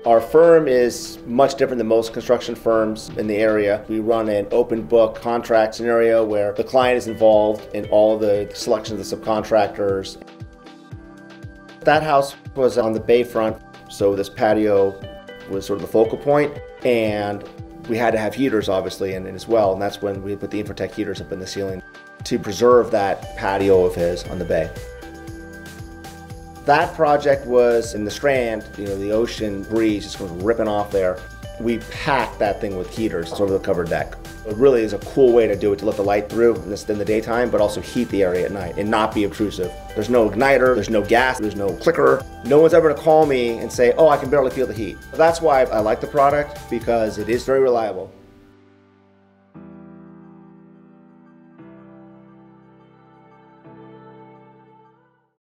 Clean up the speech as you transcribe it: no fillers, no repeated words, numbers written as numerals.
Our firm is much different than most construction firms in the area. We run an open book contract scenario where the client is involved in all of the selection of the subcontractors. That house was on the bayfront, so this patio was sort of the focal point, and we had to have heaters obviously in it as well, and that's when we put the Infratech heaters up in the ceiling to preserve that patio of his on the bay. That project was in the Strand, the ocean breeze just was ripping off there. We packed that thing with heaters over the covered deck. It really is a cool way to do it, to let the light through in the daytime, but also heat the area at night and not be obtrusive. There's no igniter, there's no gas, there's no clicker. No one's ever gonna call me and say, oh, I can barely feel the heat. That's why I like the product, because it is very reliable.